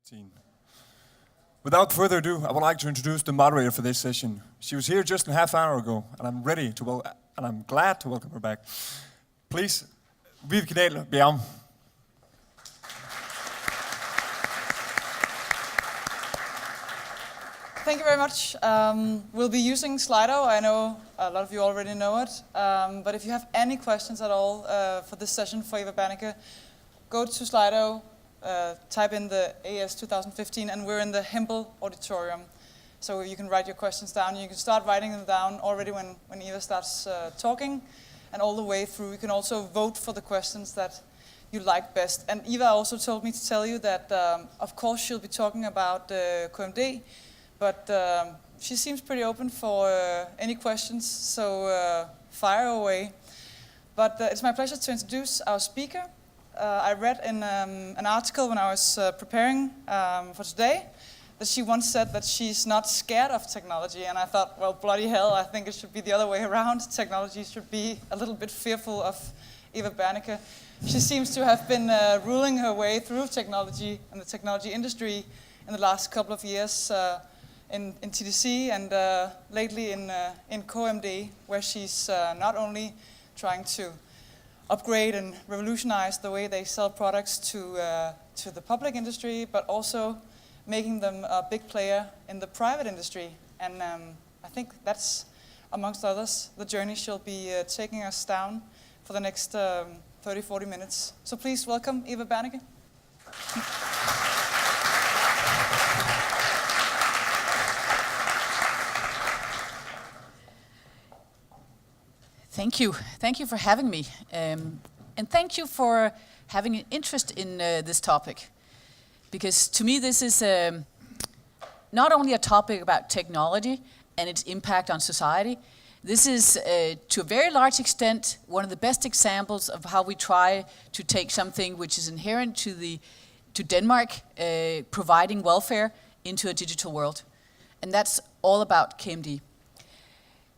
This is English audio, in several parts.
2015. Without further ado, I would like to introduce the moderator for this session. She was here just a half hour ago, and I'm glad to welcome her back. Please, Vive Bjerg. Thank you very much. We'll be using Slido. I know a lot of you already know it. But if you have any questions at all for this session for Eva Berneke, go to Slido, type in the AS 2015, and we're in the Hempel Auditorium. So you can write your questions down. You can start writing them down already when Eva starts talking, and all the way through. You can also vote for the questions that you like best. And Eva also told me to tell you that, of course, she'll be talking about KMD, but she seems pretty open for any questions, so fire away. But it's my pleasure to introduce our speaker. I read in an article when I was preparing for today that she once said that she's not scared of technology, and I thought, well, bloody hell, I think it should be the other way around. Technology should be a little bit fearful of Eva Berneke. She seems to have been ruling her way through technology and the technology industry in the last couple of years in TDC and lately in KMD, where she's not only trying to upgrade and revolutionize the way they sell products to the public industry, but also making them a big player in the private industry. And I think that's, amongst others, the journey she'll be taking us down for the next 30-40 minutes. So please welcome Eva Berneke. Thank you. Thank you for having me. And thank you for having an interest in this topic. Because to me this is not only a topic about technology and its impact on society, this is to a very large extent one of the best examples of how we try to take something which is inherent to Denmark, providing welfare, into a digital world. And that's all about KMD.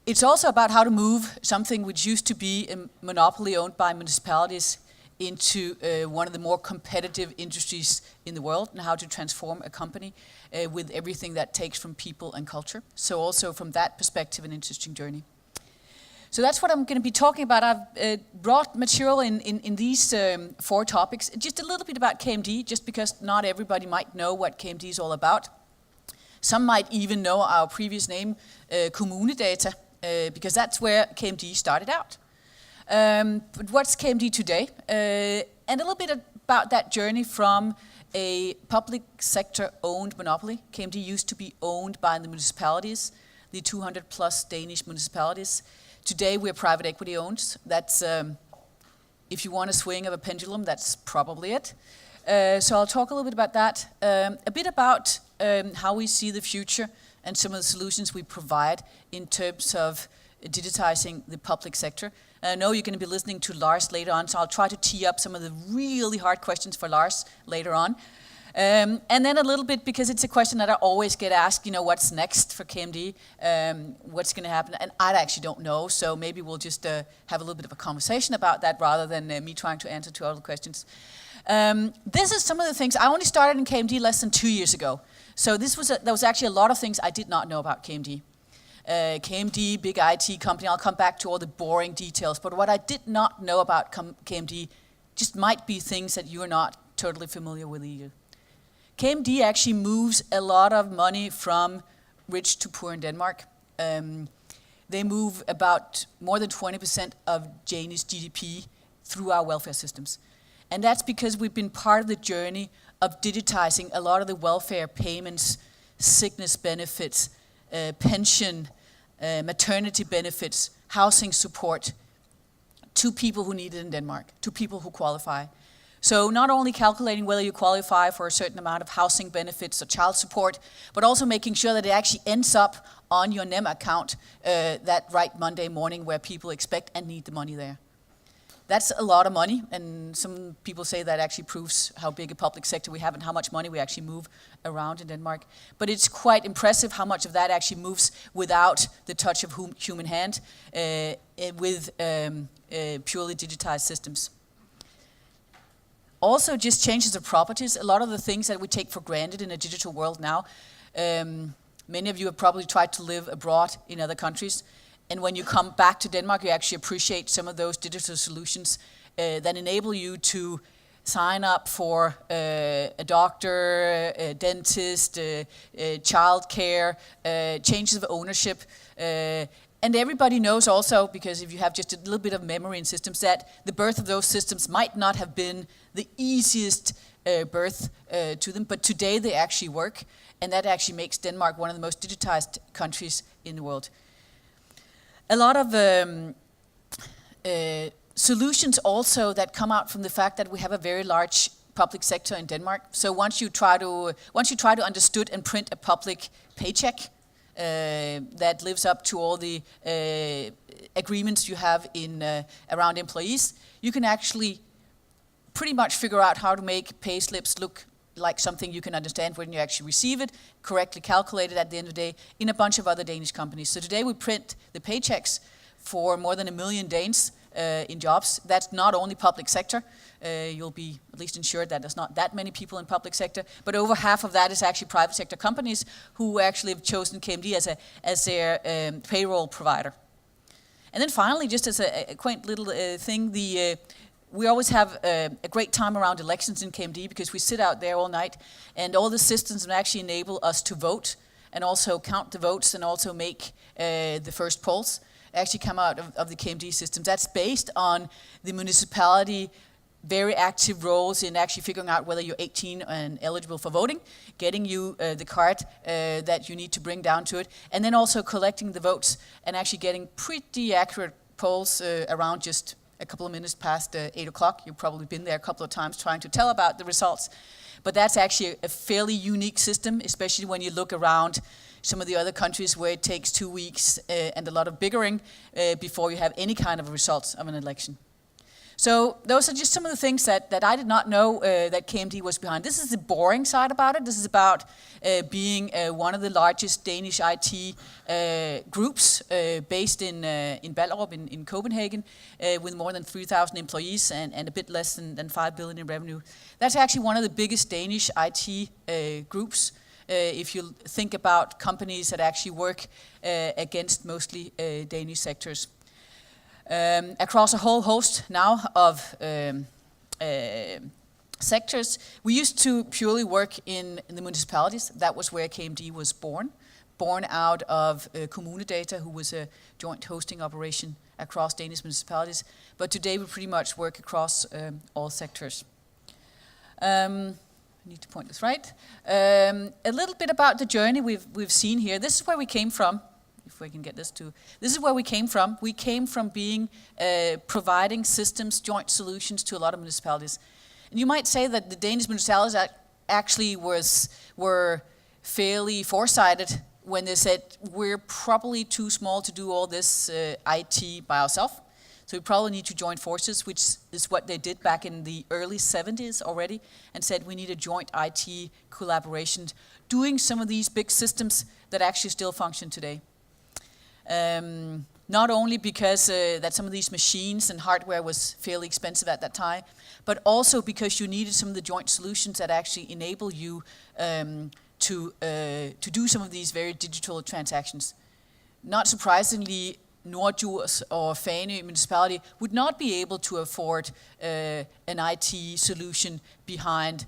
It's also about how to move something which used to be a monopoly owned by municipalities into one of the more competitive industries in the world, and how to transform a company with everything that takes from people and culture. So also from that perspective, an interesting journey. So that's what I'm going to be talking about. I've brought material in these 4 topics. Just a little bit about KMD, just because not everybody might know what KMD is all about. Some might even know our previous name, Kommunedata, because that's where KMD started out. But what's KMD today? And a little bit about that journey from a public sector owned monopoly. KMD used to be owned by the municipalities, the 200 plus Danish municipalities. Today we're private equity owned. That's, if you want a swing of a pendulum, that's probably it. So I'll talk a little bit about that. A bit about how we see the future and some of the solutions we provide in terms of digitizing the public sector. I know you're going to be listening to Lars later on, so I'll try to tee up some of the really hard questions for Lars later on. And then a little bit, because it's a question that I always get asked, you know, what's next for KMD? What's going to happen? And I actually don't know, so maybe we'll just have a little bit of a conversation about that rather than me trying to answer to all the questions. This is some of the things. I only started in KMD less than 2 years ago. So there was actually a lot of things I did not know about KMD. KMD, big IT company, I'll come back to all the boring details, but what I did not know about KMD just might be things that you're not totally familiar with either. KMD actually moves a lot of money from rich to poor in Denmark. They move about more than 20% of Danish GDP through our welfare systems. And that's because we've been part of the journey of digitizing a lot of the welfare payments, sickness benefits, pension, maternity benefits, housing support to people who need it in Denmark, to people who qualify. So not only calculating whether you qualify for a certain amount of housing benefits or child support, but also making sure that it actually ends up on your NEM account that right Monday morning where people expect and need the money there. That's a lot of money, and some people say that actually proves how big a public sector we have and how much money we actually move around in Denmark. But it's quite impressive how much of that actually moves without the touch of human hand with purely digitized systems. Also just changes of properties. A lot of the things that we take for granted in a digital world now. Many of you have probably tried to live abroad in other countries. And when you come back to Denmark, you actually appreciate some of those digital solutions that enable you to sign up for a doctor, a dentist, childcare, changes of ownership. And everybody knows also, because if you have just a little bit of memory in systems, that the birth of those systems might not have been the easiest birth to them, but today they actually work, and that actually makes Denmark one of the most digitized countries in the world. A lot of solutions also that come out from the fact that we have a very large public sector in Denmark. So once you try to understood and print a public paycheck that lives up to all the agreements you have in around employees, you can actually pretty much figure out how to make pay slips look like something you can understand when you actually receive it, correctly calculated at the end of the day, in a bunch of other Danish companies. So today we print the paychecks for more than 1 million Danes in jobs. That's not only public sector. You'll be at least ensured that there's not that many people in public sector, but over half of that is actually private sector companies who actually have chosen KMD as their payroll provider. And then finally, just as a quaint little thing, we always have a great time around elections in KMD because we sit out there all night, and all the systems actually enable us to vote and also count the votes and also make the first polls actually come out of the KMD systems. That's based on the municipality very active roles in actually figuring out whether you're 18 and eligible for voting, getting you the card that you need to bring down to it, and then also collecting the votes and actually getting pretty accurate polls around just a couple of minutes past 8 o'clock. You've probably been there a couple of times trying to tell about the results. But that's actually a fairly unique system, especially when you look around some of the other countries where it takes 2 weeks and a lot of bickering before you have any kind of results of an election. So those are just some of the things that I did not know that KMD was behind. This is the boring side about it. This is about being one of the largest Danish IT groups based in Ballerup in Copenhagen with more than 3,000 employees and a bit less than 5 billion in revenue. That's actually one of the biggest Danish IT groups if you think about companies that actually work against mostly Danish sectors. Across a whole host now of sectors. We used to purely work in the municipalities. That was where KMD was born out of Kommunedata, who was a joint hosting operation across Danish municipalities. But today we pretty much work across all sectors. I need to point this right. A little bit about the journey we've seen here. This is where we came from. If we can get this to, this is where we came from. We came from being providing systems, joint solutions to a lot of municipalities. And you might say that the Danish municipalities actually were fairly foresighted when they said, we're probably too small to do all this IT by ourselves. So we probably need to join forces, which is what they did back in the early 70s already, and said we need a joint IT collaboration, doing some of these big systems that actually still function today. Not only because that some of these machines and hardware was fairly expensive at that time, but also because you needed some of the joint solutions that actually enable you to do some of these very digital transactions. Not surprisingly, Norddjurs or Fanø municipality would not be able to afford an IT solution behind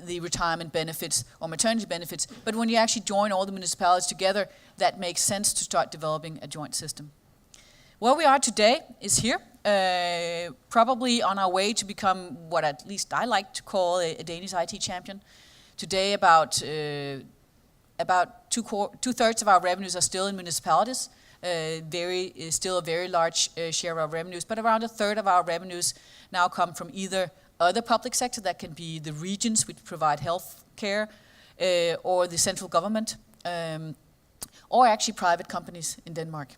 the retirement benefits or maternity benefits, but when you actually join all the municipalities together, that makes sense to start developing a joint system. Where we are today is here, probably on our way to become what at least I like to call a Danish IT champion. Today about two-thirds of our revenues are still in municipalities, still a very large share of our revenues, but around a third of our revenues now come from either other public sector, that can be the regions which provide health care, or the central government, or actually private companies in Denmark.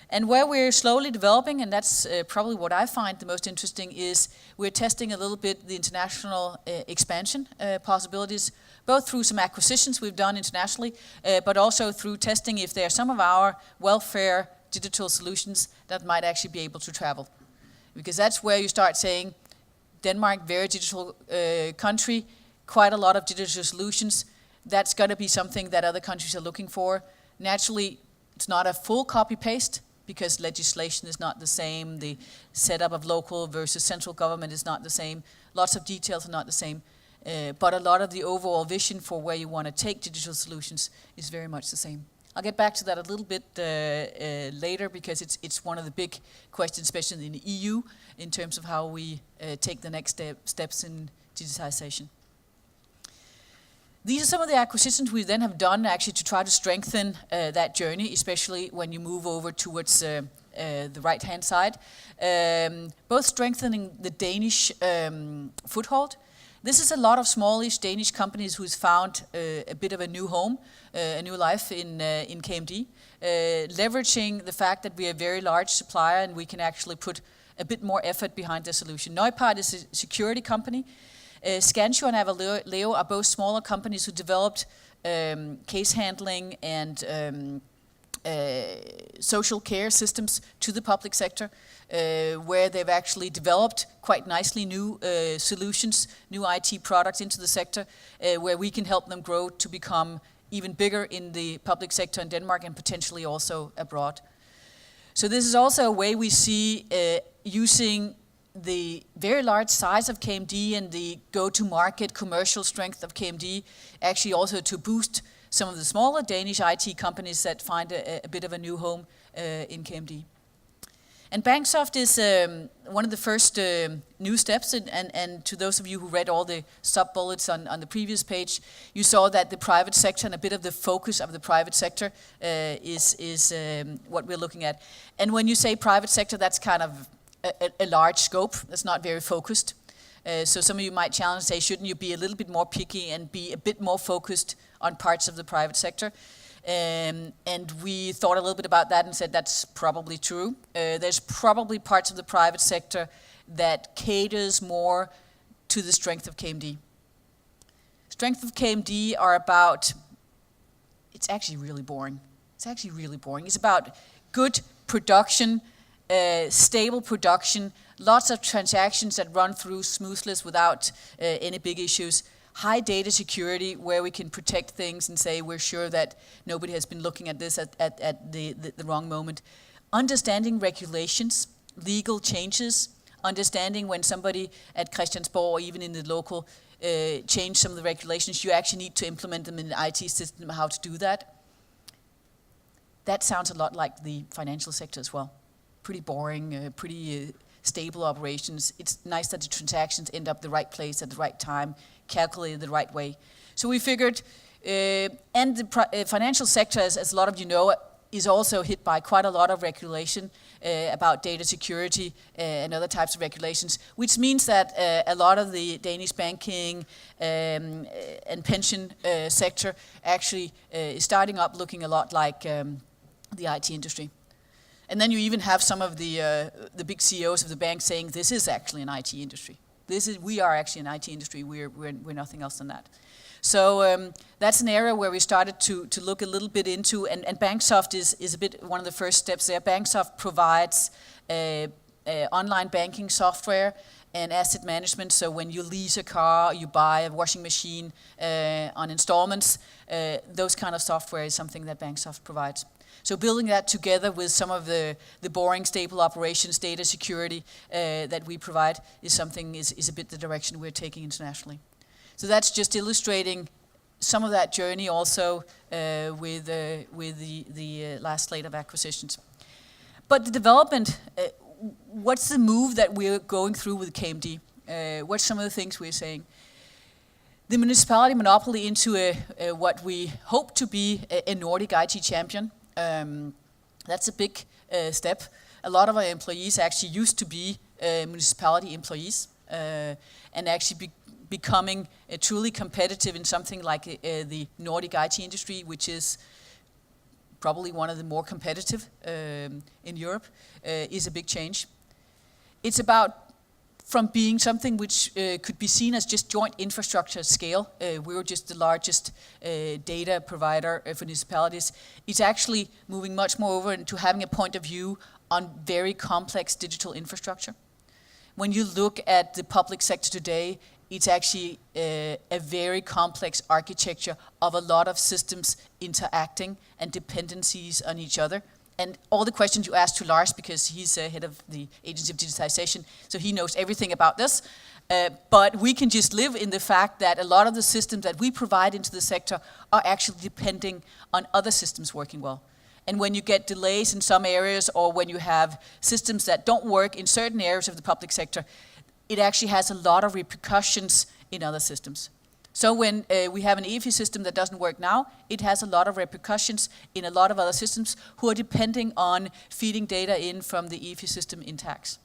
And where we're slowly developing, and that's probably what I find the most interesting, is we're testing a little bit the international expansion possibilities, both through some acquisitions we've done internationally, but also through testing if there are some of our welfare digital solutions that might actually be able to travel. Because that's where you start saying, Denmark, very digital country, quite a lot of digital solutions. That's going to be something that other countries are looking for. Naturally, it's not a full copy-paste because legislation is not the same. The setup of local versus central government is not the same. Lots of details are not the same. But a lot of the overall vision for where you want to take digital solutions is very much the same. I'll get back to that a little bit later because it's one of the big questions, especially in the EU, in terms of how we take the next steps in digitization. These are some of the acquisitions we then have done actually to try to strengthen that journey, especially when you move over towards the right-hand side. Both strengthening the Danish foothold. This is a lot of smallish Danish companies who's found a bit of a new home, a new life in KMD, leveraging the fact that we are a very large supplier and we can actually put a bit more effort behind the solution. Neupart is a security company. Scansio and Avaleo are both smaller companies who developed case handling and social care systems to the public sector, where they've actually developed quite nicely new solutions, new IT products into the sector, where we can help them grow to become even bigger in the public sector in Denmark and potentially also abroad. So this is also a way we see using the very large size of KMD and the go-to-market commercial strength of KMD actually also to boost some of the smaller Danish IT companies that find a bit of a new home in KMD. And Banksoft is one of the first new steps, and to those of you who read all the sub-bullets on the previous page, you saw that the private sector and a bit of the focus of the private sector is what we're looking at. And when you say private sector, that's kind of a large scope, that's not very focused. So some of you might challenge and say, shouldn't you be a little bit more picky and be a bit more focused on parts of the private sector? And we thought a little bit about that and said that's probably true. There's probably parts of the private sector that caters more to the strength of KMD. Strength of KMD are about, it's actually really boring. It's actually really boring. It's about good production, stable production, lots of transactions that run through smoothness without any big issues. High data security, where we can protect things and say we're sure that nobody has been looking at this at the wrong moment. Understanding regulations, legal changes, understanding when somebody at Christiansborg or even in the local change some of the regulations, you actually need to implement them in the IT system, how to do that. That sounds a lot like the financial sector as well. Pretty boring, pretty stable operations. It's nice that the transactions end up the right place at the right time, calculated the right way. So we figured, and the financial sector, as a lot of you know, is also hit by quite a lot of regulation about data security and other types of regulations, which means that a lot of the Danish banking and pension sector actually is starting up looking a lot like the IT industry. And then you even have some of the big CEOs of the bank saying this is actually an IT industry. We are actually an IT industry. We're nothing else than that. So that's an area where we started to look a little bit into, and Banksoft is a bit one of the first steps there. Banksoft provides online banking software and asset management. So when you lease a car, you buy a washing machine on installments, those kind of software is something that Banksoft provides. So building that together with some of the boring stable operations, data security that we provide is a bit the direction we're taking internationally. So that's just illustrating some of that journey also with the last slate of acquisitions. But the development, what's the move that we're going through with KMD? What's some of the things we're saying? The municipality monopoly into what we hope to be a Nordic IT champion. That's a big step. A lot of our employees actually used to be municipality employees and actually becoming truly competitive in something like the Nordic IT industry, which is probably one of the more competitive in Europe, is a big change. It's about from being something which could be seen as just joint infrastructure scale. We were just the largest data provider for municipalities. It's actually moving much more over into having a point of view on very complex digital infrastructure, when you look at the public sector today, it's actually a very complex architecture of a lot of systems interacting and dependencies on each other. And all the questions you asked to Lars, because he's head of the Agency of Digitization, so he knows everything about this. But we can just live in the fact that a lot of the systems that we provide into the sector are actually depending on other systems working well. And when you get delays in some areas, or when you have systems that don't work in certain areas of the public sector, it actually has a lot of repercussions in other systems. So when we have an EFI system that doesn't work now, it has a lot of repercussions in a lot of other systems who are depending on feeding data in from the EFI system in tax.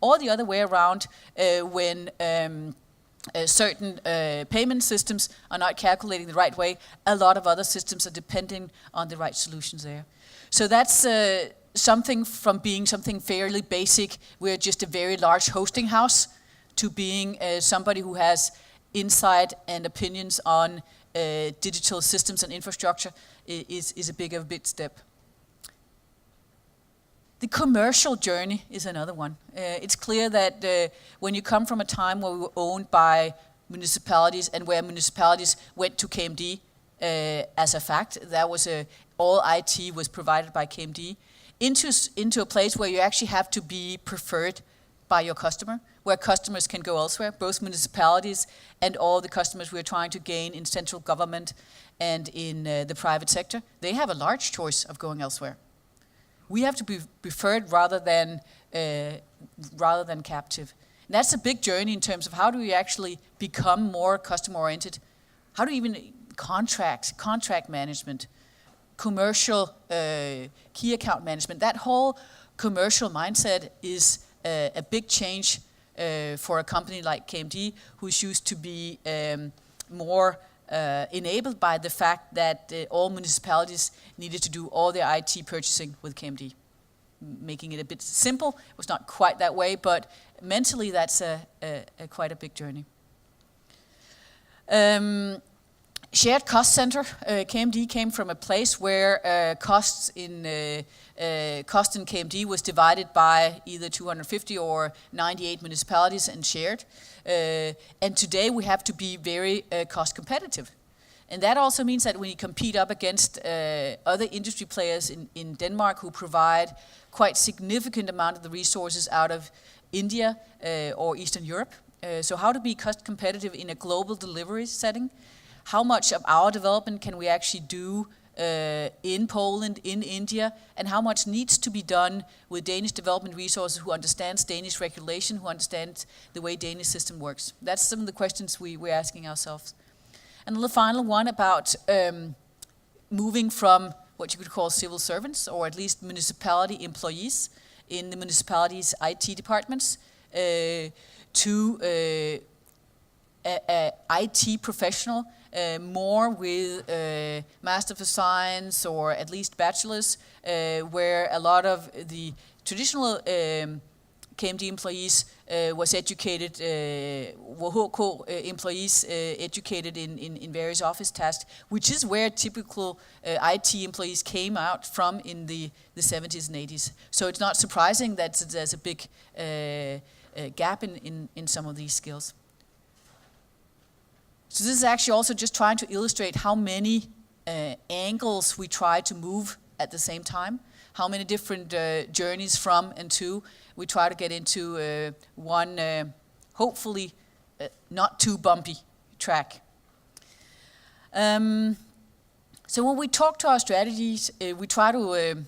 Or the other way around, when certain payment systems are not calculating the right way, a lot of other systems are depending on the right solutions there. So that's something from being something fairly basic, we're just a very large hosting house, to being somebody who has insight and opinions on digital systems and infrastructure is a big step. The commercial journey is another one. It's clear that when you come from a time where we were owned by municipalities and where municipalities went to KMD as a fact, that was all IT was provided by KMD, into a place where you actually have to be preferred by your customer, where customers can go elsewhere, both municipalities and all the customers we're trying to gain in central government and in the private sector. They have a large choice of going elsewhere. We have to be preferred rather than captive. And that's a big journey in terms of how do we actually become more customer-oriented. How do we even contract management, commercial key account management. That whole commercial mindset is a big change for a company like KMD, who's used to be more enabled by the fact that all municipalities needed to do all their IT purchasing with KMD. Making it a bit simple, it was not quite that way, but mentally that's quite a big journey. Shared cost center. KMD came from a place where cost in KMD was divided by either 250 or 98 municipalities and shared. And today we have to be very cost competitive. And that also means that when you compete up against other industry players in Denmark who provide quite significant amount of the resources out of India or Eastern Europe. So how to be cost competitive in a global delivery setting? How much of our development can we actually do in Poland, in India, and how much needs to be done with Danish development resources who understands Danish regulation, who understands the way Danish system works? That's some of the questions we're asking ourselves. And the final one about moving from what you could call civil servants, or at least municipality employees in the municipality's IT departments, to a IT professional, more with Master of Science or at least bachelors, where a lot of the traditional KMD employees was educated, were HK employees educated in various office tasks, which is where typical IT employees came out from in the 70s and 80s. So it's not surprising that there's a big gap in some of these skills. So this is actually also just trying to illustrate how many angles we try to move at the same time, how many different journeys from and to we try to get into one hopefully not too bumpy track. So when we talk to our strategies, we try to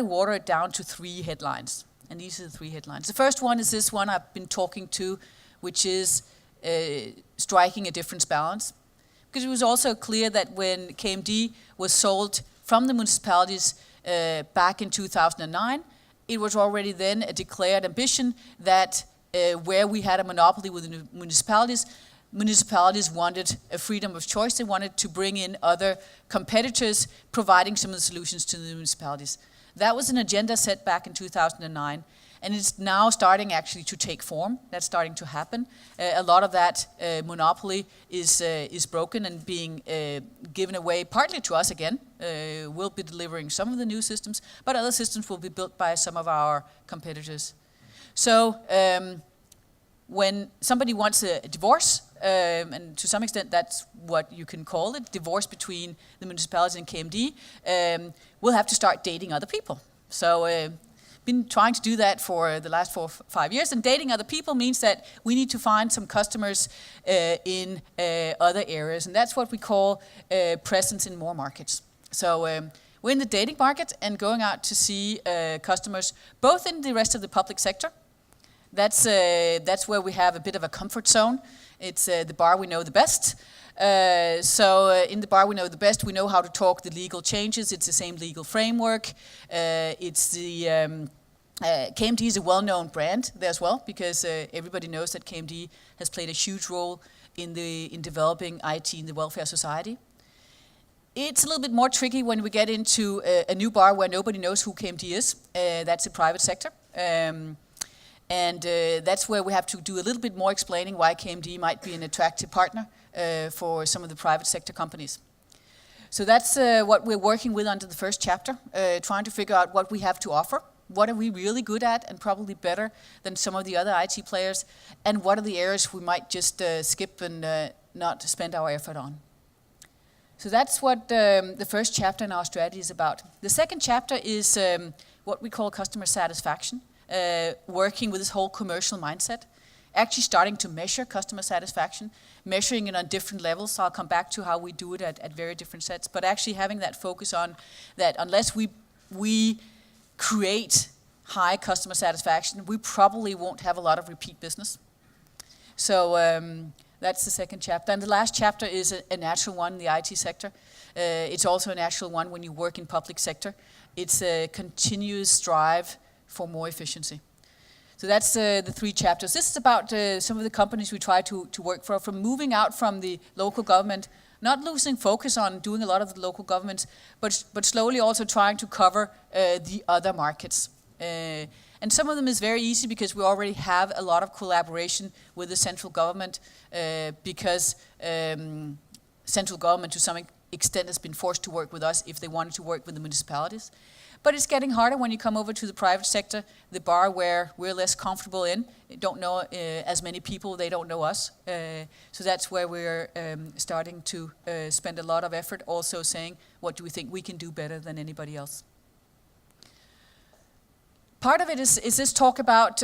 water it down to 3 headlines, and these are the 3 headlines. The first one is this one I've been talking to, which is striking a difference balance, because it was also clear that when KMD was sold from the municipalities back in 2009, it was already then a declared ambition that where we had a monopoly with the municipalities wanted a freedom of choice. They wanted to bring in other competitors, providing some of the solutions to the municipalities. That was an agenda set back in 2009. And it's now starting actually to take form. That's starting to happen. A lot of that monopoly is broken and being given away partly to us again. We'll be delivering some of the new systems, but other systems will be built by some of our competitors. So when somebody wants a divorce, and to some extent that's what you can call it, divorce between the municipality and KMD, we'll have to start dating other people. So been trying to do that for the last 4 or 5 years, and dating other people means that we need to find some customers in other areas, and that's what we call presence in more markets. So we're in the dating market and going out to see customers both in the rest of the public sector. That's where we have a bit of a comfort zone. It's the bar we know the best. In the bar we know the best, we know how to talk the legal changes. It's the same legal framework. It's the KMD is a well-known brand there as well, because everybody knows that KMD has played a huge role in developing IT in the welfare society. It's a little bit more tricky when we get into a new bar where nobody knows who KMD is. That's the private sector. That's where we have to do a little bit more explaining why KMD might be an attractive partner for some of the private sector companies. So that's what we're working with under the first chapter, trying to figure out what we have to offer, what are we really good at and probably better than some of the other IT players, and what are the areas we might just skip and not spend our effort on. So that's what the first chapter in our strategy is about. The second chapter is what we call customer satisfaction, working with this whole commercial mindset, actually starting to measure customer satisfaction, measuring it on different levels. So I'll come back to how we do it at very different sets, but actually having that focus on that unless we create high customer satisfaction, we probably won't have a lot of repeat business. So that's the second chapter. And the last chapter is a natural one in the IT sector. It's also a natural one when you work in public sector. It's a continuous drive for more efficiency. So that's the 3 chapters. This is about some of the companies we try to work for, from moving out from the local government, not losing focus on doing a lot of the local governments, but slowly also trying to cover the other markets. And some of them is very easy because we already have a lot of collaboration with the central government because central government to some extent has been forced to work with us if they wanted to work with the municipalities. But it's getting harder when you come over to the private sector, the bar where we're less comfortable in, don't know as many people, they don't know us. So that's where we're starting to spend a lot of effort also saying, what do we think we can do better than anybody else? Part of it is this talk about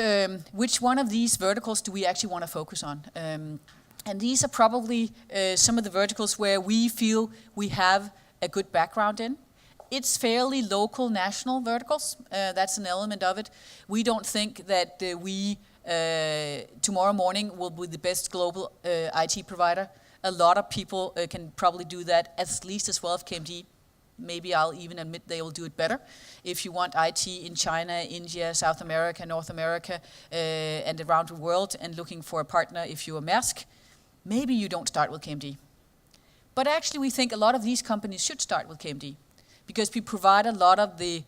which one of these verticals do we actually want to focus on. And these are probably some of the verticals where we feel we have a good background in. It's fairly local, national verticals. That's an element of it. We don't think that we tomorrow morning will be the best global IT provider. A lot of people can probably do that at least as well as KMD. Maybe I'll even admit they will do it better. If you want IT in China, India, South America, North America, and around the world, and looking for a partner if you're Maersk, maybe you don't start with KMD. But actually we think a lot of these companies should start with KMD, because we provide a lot of the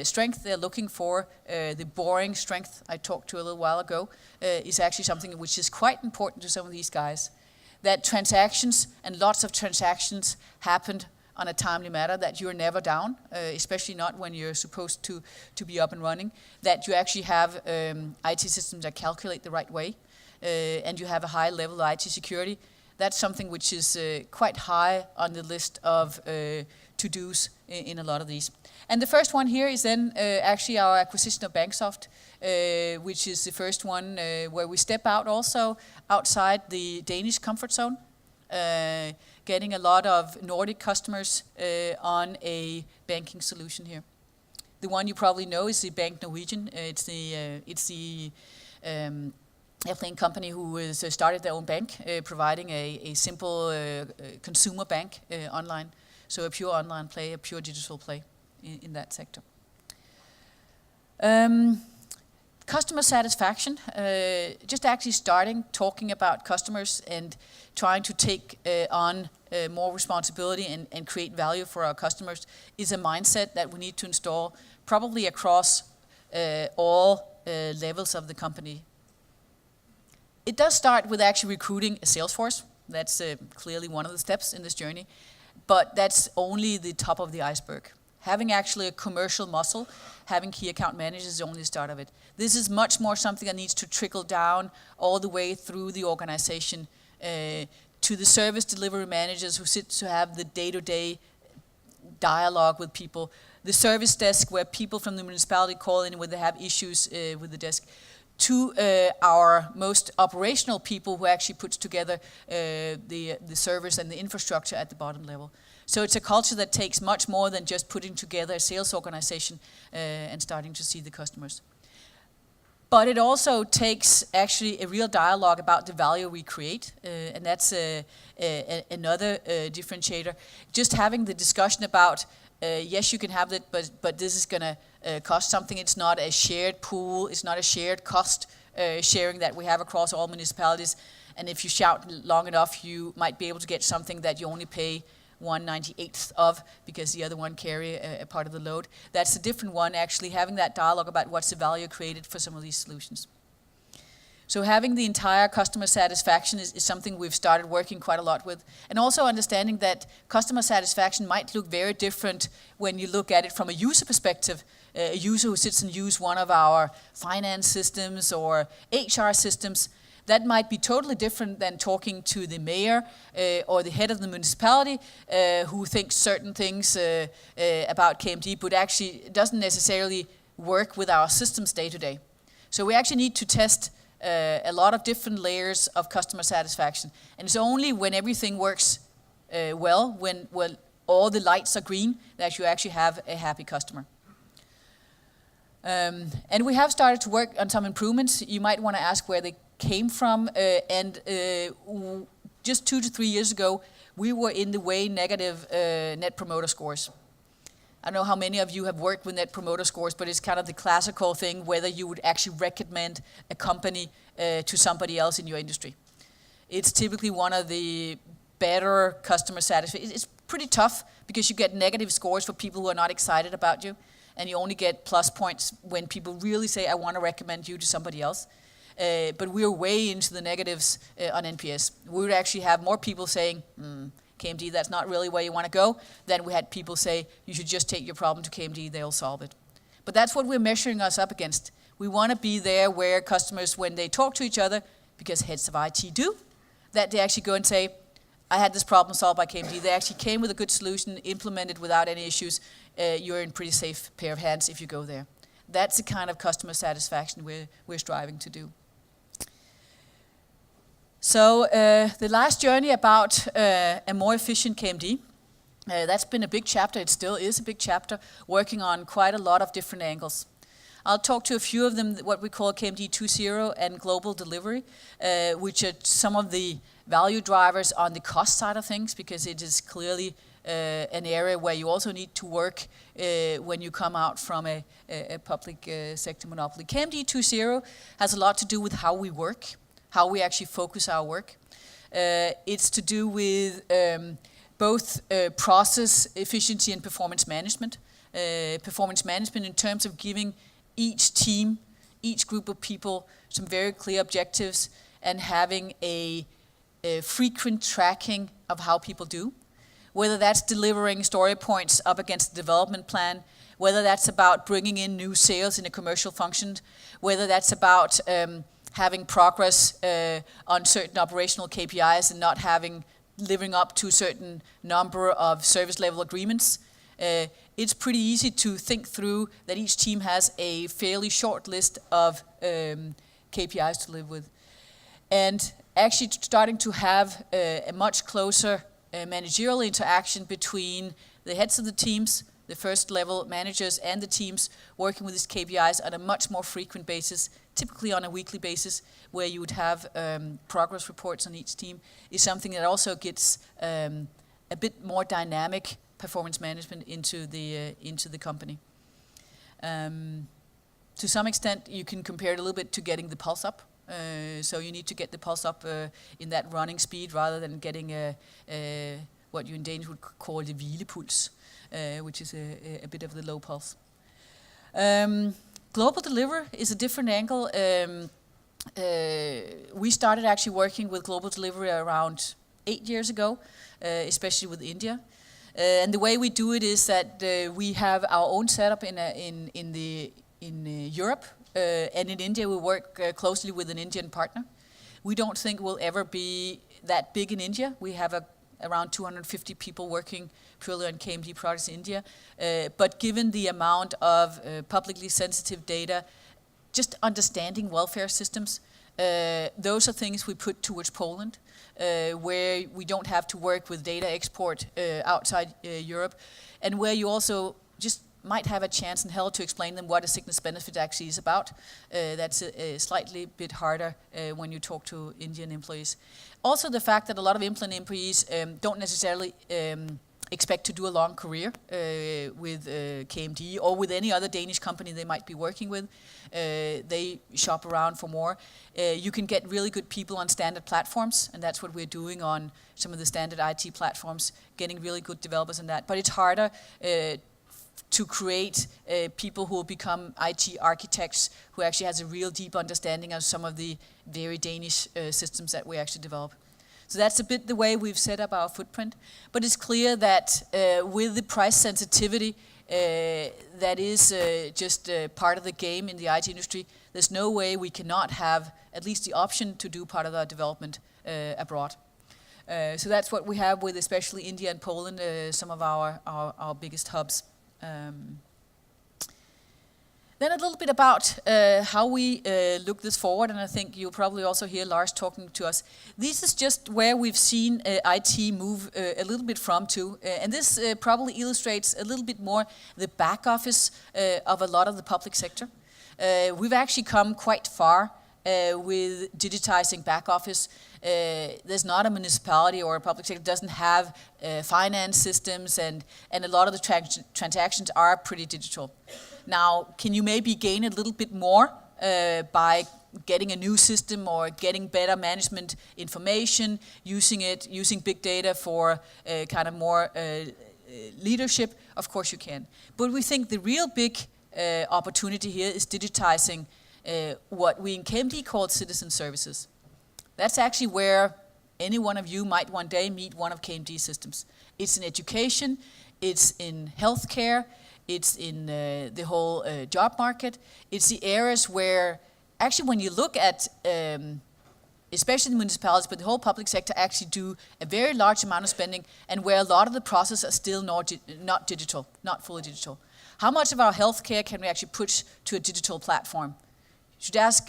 strength they're looking for. The boring strength I talked to a little while ago is actually something which is quite important to some of these guys. That transactions, and lots of transactions, happened on a timely manner, that you're never down, especially not when you're supposed to be up and running, that you actually have IT systems that calculate the right way, and you have a high level of IT security. That's something which is quite high on the list of to-dos in a lot of these. And the first one here is then actually our acquisition of Banksoft, which is the first one where we step out also outside the Danish comfort zone, getting a lot of Nordic customers on a banking solution here. The one you probably know is the Bank Norwegian. It's the airplane company who has started their own bank, providing a simple consumer bank online. So a pure online play, a pure digital play in that sector. Customer satisfaction, just actually starting talking about customers and trying to take on more responsibility and create value for our customers is a mindset that we need to install probably across all levels of the company. It does start with actually recruiting a sales force. That's clearly one of the steps in this journey. But that's only the top of the iceberg. Having actually a commercial muscle, having key account managers is only the start of it. This is much more something that needs to trickle down all the way through the organization to the service delivery managers who sit to have the day-to-day dialogue with people, the service desk where people from the municipality call in when they have issues with the desk, to our most operational people who actually puts together the servers and the infrastructure at the bottom level. So it's a culture that takes much more than just putting together a sales organization and starting to see the customers. But it also takes actually a real dialogue about the value we create, and that's another differentiator. Just having the discussion about, yes, you can have it, but this is going to cost something. It's not a shared pool. It's not a shared cost sharing that we have across all municipalities. And if you shout long enough, you might be able to get something that you only pay 1/98 of, because the other one carry a part of the load. That's a different one, actually, having that dialogue about what's the value created for some of these solutions. So having the entire customer satisfaction is something we've started working quite a lot with. And also understanding that customer satisfaction might look very different when you look at it from a user perspective. A user who sits and uses one of our finance systems or HR systems, that might be totally different than talking to the mayor or the head of the municipality who thinks certain things about KMD, but actually doesn't necessarily work with our systems day to day. So we actually need to test a lot of different layers of customer satisfaction. And it's only when everything works well, when all the lights are green, that you actually have a happy customer. And we have started to work on some improvements. You might want to ask where they came from, and just 2 to 3 years ago, we were in the way negative net promoter scores. I don't know how many of you have worked with net promoter scores, but it's kind of the classical thing whether you would actually recommend a company to somebody else in your industry. It's typically one of the better customer satisfaction. It's pretty tough because you get negative scores for people who are not excited about you, and you only get plus points when people really say, I want to recommend you to somebody else. But we're way into the negatives on NPS. We would actually have more people saying, KMD, that's not really where you want to go, than we had people say, you should just take your problem to KMD, they'll solve it. But that's what we're measuring us up against. We want to be there where customers, when they talk to each other, because heads of IT do, that they actually go and say, I had this problem solved by KMD. They actually came with a good solution, implemented without any issues. You're in pretty safe pair of hands if you go there. That's the kind of customer satisfaction we're striving to do. So the last journey about a more efficient KMD, that's been a big chapter. It still is a big chapter, working on quite a lot of different angles. I'll talk to a few of them, what we call KMD 2.0 and global delivery, which are some of the value drivers on the cost side of things, because it is clearly an area where you also need to work when you come out from a public sector monopoly. KMD 2.0 has a lot to do with how we work, how we actually focus our work. It's to do with both process efficiency and performance management. Performance management in terms of giving each team, each group of people, some very clear objectives, and having a frequent tracking of how people do. Whether that's delivering story points up against the development plan, whether that's about bringing in new sales in a commercial function, whether that's about having progress on certain operational KPIs and not living up to a certain number of service level agreements. It's pretty easy to think through that each team has a fairly short list of KPIs to live with. And actually starting to have a much closer managerial interaction between the heads of the teams, the first level managers, and the teams working with these KPIs on a much more frequent basis, typically on a weekly basis, where you would have progress reports on each team, is something that also gets a bit more dynamic performance management into the company. To some extent, you can compare it a little bit to getting the pulse up. So you need to get the pulse up in that running speed rather than getting what you in Danish would call the hvilepuls, which is a bit of the low pulse. Global delivery is a different angle. We started actually working with global delivery around 8 years ago, especially with India. And the way we do it is that we have our own setup in Europe, and in India we work closely with an Indian partner. We don't think we'll ever be that big in India. We have around 250 people working purely on KMD products in India. But given the amount of publicly sensitive data, just understanding welfare systems, those are things we put towards Poland, where we don't have to work with data export outside Europe, and where you also just might have a chance in hell to explain them what a sickness benefit actually is about. That's a slightly bit harder when you talk to Indian employees. Also the fact that a lot of Implant employees don't necessarily expect to do a long career with KMD or with any other Danish company they might be working with. They shop around for more. You can get really good people on standard platforms, and that's what we're doing on some of the standard IT platforms, getting really good developers in that. But it's harder to create people who will become IT architects who actually has a real deep understanding of some of the very Danish systems that we actually develop. So that's a bit the way we've set up our footprint. But it's clear that with the price sensitivity that is just part of the game in the IT industry, there's no way we cannot have at least the option to do part of our development abroad. So that's what we have with especially India and Poland, some of our biggest hubs. Then a little bit about how we look this forward, and I think you'll probably also hear Lars talking to us. This is just where we've seen IT move a little bit from to, and this probably illustrates a little bit more the back office of a lot of the public sector. We've actually come quite far with digitizing back office. There's not a municipality or a public sector that doesn't have finance systems, and a lot of the transactions are pretty digital. Now, can you maybe gain a little bit more by getting a new system or getting better management information, using big data for kind of more leadership? Of course you can. But we think the real big opportunity here is digitizing what we in KMD call citizen services. That's actually where any one of you might one day meet one of KMD systems. It's in education, it's in healthcare, it's in the whole job market. It's the areas where, actually when you look at, especially the municipalities, but the whole public sector actually do a very large amount of spending, and where a lot of the processes are still not digital, not fully digital. How much of our healthcare can we actually push to a digital platform? You should ask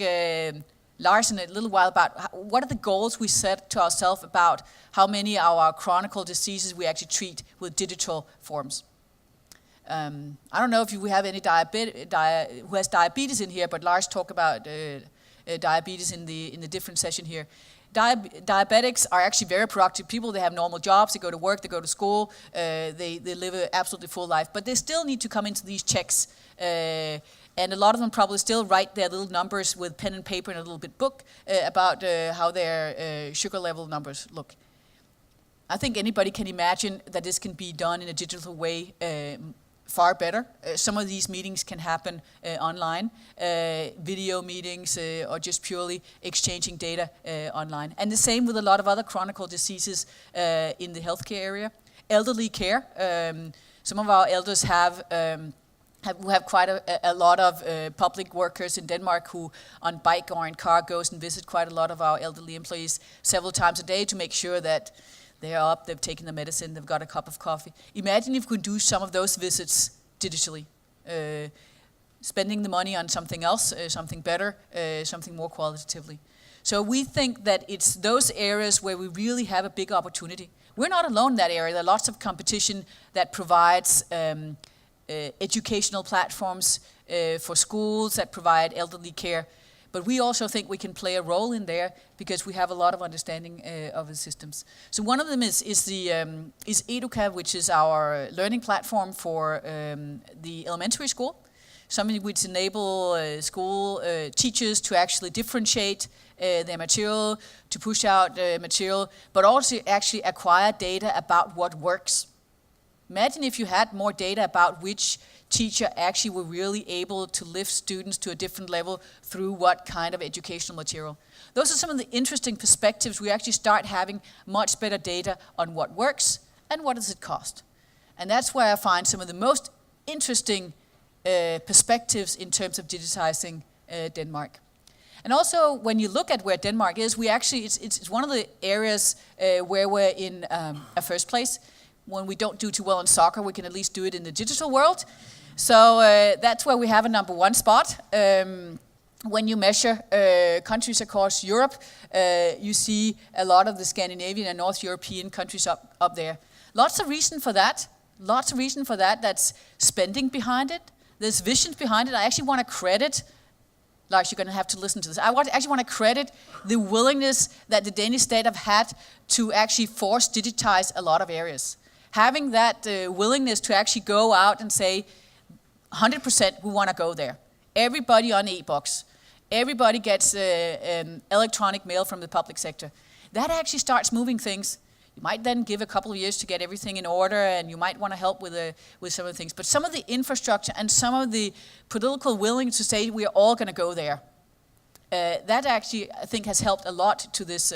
Lars in a little while about what are the goals we set to ourselves about how many of our chronic diseases we actually treat with digital forms. I don't know if you have any who has diabetes in here, but Lars talked about diabetes in the different session here. Diabetics are actually very productive people. They have normal jobs, they go to work, they go to school, they live an absolutely full life, but they still need to come into these checks. And a lot of them probably still write their little numbers with pen and paper in a little bit book about how their sugar level numbers look. I think anybody can imagine that this can be done in a digital way far better. Some of these meetings can happen online, video meetings or just purely exchanging data online. And the same with a lot of other chronic diseases in the healthcare area. Elderly care, some of our elders we have quite a lot of public workers in Denmark who on bike or in car goes and visit quite a lot of our elderly employees several times a day to make sure that they're up, they've taken the medicine, they've got a cup of coffee. Imagine if we could do some of those visits digitally, spending the money on something else, something better, something more qualitatively. So we think that it's those areas where we really have a big opportunity. We're not alone in that area. There are lots of competition that provides educational platforms for schools that provide elderly care. But we also think we can play a role in there because we have a lot of understanding of the systems. So one of them is Educa, which is our learning platform for the elementary school. Something which enable school teachers to actually differentiate their material, to push out material, but also actually acquire data about what works. Imagine if you had more data about which teacher actually were really able to lift students to a different level through what kind of educational material. Those are some of the interesting perspectives. We actually start having much better data on what works and what does it cost. And that's where I find some of the most interesting perspectives in terms of digitizing Denmark. And also, when you look at where Denmark is, it's one of the areas where we're in a first place. When we don't do too well in soccer, we can at least do it in the digital world. So that's where we have a number one spot. When you measure countries across Europe, you see a lot of the Scandinavian and North European countries up there. Lots of reason for that. That's spending behind it. There's visions behind it. I actually want to credit, Lars, you're going to have to listen to this. Actually want to credit the willingness that the Danish state have had to actually force digitize a lot of areas. Having that willingness to actually go out and say, 100% we want to go there. Everybody on e-box. Everybody gets electronic mail from the public sector. That actually starts moving things. You might then give a couple of years to get everything in order, and you might want to help with some of the things. But some of the infrastructure and some of the political willingness to say we're all going to go there, that actually I think has helped a lot to this